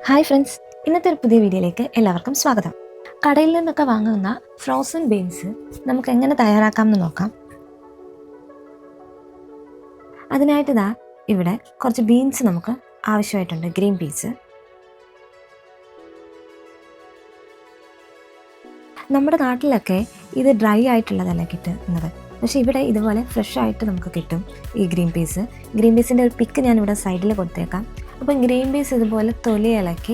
Hi friends, ഇന്നത്തെ ഒരു പുതിയ വീഡിയോയിലേക്ക് എല്ലാവർക്കും സ്വാഗതം. കടയിൽ നിന്നൊക്കെ വാങ്ങുന്ന ഫ്രോസൺ ബീൻസ് നമുക്ക് എങ്ങനെ തയ്യാറാക്കാമെന്ന് നോക്കാം. അതിനായിട്ട് ഇവിടെ കുറച്ച് ബീൻസ് നമുക്ക് ആവശ്യമായിട്ടുണ്ട്, ഗ്രീൻ പീസ്. നമ്മുടെ നാട്ടിലൊക്കെ ഇത് ഡ്രൈ ആയിട്ടുള്ളതല്ല കിട്ടുന്നത്, പക്ഷേ ഇവിടെ ഇതുപോലെ ഫ്രഷ് ആയിട്ട് നമുക്ക് കിട്ടും ഈ ഗ്രീൻ പീസിൻ്റെ ഒരു പിക്ക് ഞാനിവിടെ സൈഡിൽ കൊടുത്തേക്കാം. അപ്പം ഗ്രീൻ പീസ് ഇതുപോലെ തൊലി ഇളക്കി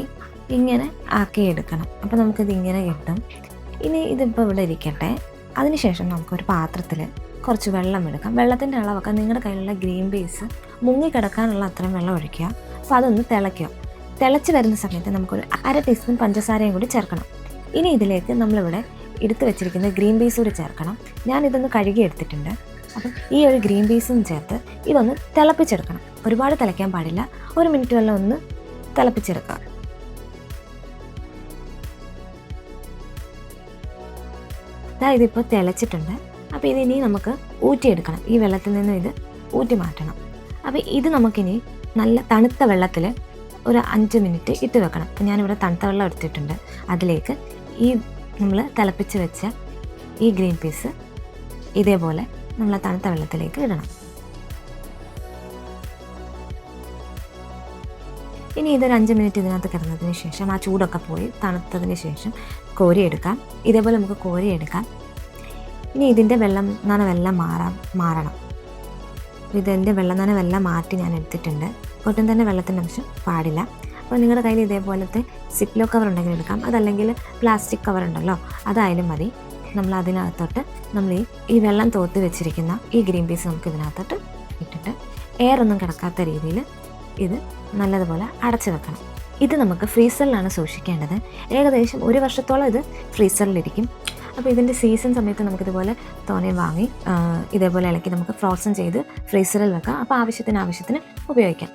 ഇങ്ങനെ ആക്കിയെടുക്കണം. അപ്പോൾ നമുക്കിത് ഇങ്ങനെ കിട്ടും. ഇനി ഇതിപ്പോൾ ഇവിടെ ഇരിക്കട്ടെ. അതിനുശേഷം നമുക്കൊരു പാത്രത്തിൽ കുറച്ച് വെള്ളം എടുക്കാം. വെള്ളത്തിൻ്റെ അളവൊക്കെ നിങ്ങളുടെ കയ്യിലുള്ള ഗ്രീൻ പീസ് മുങ്ങിക്കിടക്കാനുള്ള അത്രയും വെള്ളം ഒഴിക്കുക. അപ്പോൾ അതൊന്ന് തിളയ്ക്കുക. തിളച്ച് വരുന്ന സമയത്ത് നമുക്കൊരു 1/2 ടീസ്പൂൺ പഞ്ചസാരയും കൂടി ചേർക്കണം. ഇനി ഇതിലേക്ക് നമ്മളിവിടെ എടുത്ത് വെച്ചിരിക്കുന്ന ഗ്രീൻ പീസ് കൂടി ചേർക്കണം. ഞാനിതൊന്ന് കഴുകി എടുത്തിട്ടുണ്ട്. അപ്പം ഈ ഒരു ഗ്രീൻ പീസും ചേർത്ത് ഇതൊന്ന് തിളപ്പിച്ചെടുക്കണം. ഒരുപാട് തിളയ്ക്കാൻ പാടില്ല, 1 മിനിറ്റ് വെള്ളം ഒന്ന് തിളപ്പിച്ചെടുക്കുക. ഇതിപ്പോൾ തിളച്ചിട്ടുണ്ട്. അപ്പോൾ ഇതിനി നമുക്ക് ഊറ്റിയെടുക്കണം. ഈ വെള്ളത്തിൽ നിന്നും ഇത് ഊറ്റി മാറ്റണം. അപ്പോൾ ഇത് നമുക്കിനി നല്ല തണുത്ത വെള്ളത്തിൽ ഒരു 5 മിനിറ്റ് ഇട്ട് വെക്കണം. അപ്പോൾ ഞാനിവിടെ തണുത്ത വെള്ളം എടുത്തിട്ടുണ്ട്. അതിലേക്ക് ഈ നമ്മൾ തിളപ്പിച്ച് വെച്ച ഈ ഗ്രീൻ പീസ് ഇതേപോലെ നമ്മൾ തണുത്ത വെള്ളത്തിലേക്ക് ഇടണം. ഇനി ഇതൊരു 5 മിനിറ്റ് ഇതിനകത്ത് കിടന്നതിന് ശേഷം ആ ചൂടൊക്കെ പോയി തണുത്തതിന് ശേഷം കോരിയെടുക്കാം. ഇതേപോലെ നമുക്ക് കോരിയെടുക്കാം. ഇനി ഇതിൻ്റെ നനവെല്ലാം മാറണം. ഇതിൻ്റെ നനവെല്ലാം മാറ്റി ഞാൻ എടുത്തിട്ടുണ്ട്. ഒട്ടും തന്നെ വെള്ളത്തിൻ്റെ അംശം പാടില്ല. അപ്പോൾ നിങ്ങളുടെ കയ്യിൽ ഇതേപോലത്തെ സിപ്ലോ കവർ ഉണ്ടെങ്കിൽ എടുക്കാം, അതല്ലെങ്കിൽ പ്ലാസ്റ്റിക് കവർ ഉണ്ടല്ലോ അതായാലും മതി. നമ്മൾ അതിനകത്തോട്ട് നമ്മൾ ഈ വെള്ളം തോർത്ത് വെച്ചിരിക്കുന്ന ഈ ഗ്രീൻ പീസ് നമുക്ക് ഇതിനകത്തോട്ട് ഇട്ടിട്ട് എയർ ഒന്നും കിടക്കാത്ത രീതിയിൽ ഇത് നല്ലതുപോലെ അടച്ചു വെക്കണം. ഇത് നമുക്ക് ഫ്രീസറിലാണ് സൂക്ഷിക്കേണ്ടത്. ഏകദേശം 1 വർഷത്തോളം ഇത് ഫ്രീസറിലിരിക്കും. അപ്പോൾ ഇതിൻ്റെ സീസൺ സമയത്ത് നമുക്കിതുപോലെ തോനെ വാങ്ങി ഇതേപോലെ ഇളക്കി നമുക്ക് ഫ്രോസൺ ചെയ്ത് ഫ്രീസറിൽ വെക്കാം. അപ്പോൾ ആവശ്യത്തിന് ഉപയോഗിക്കാം.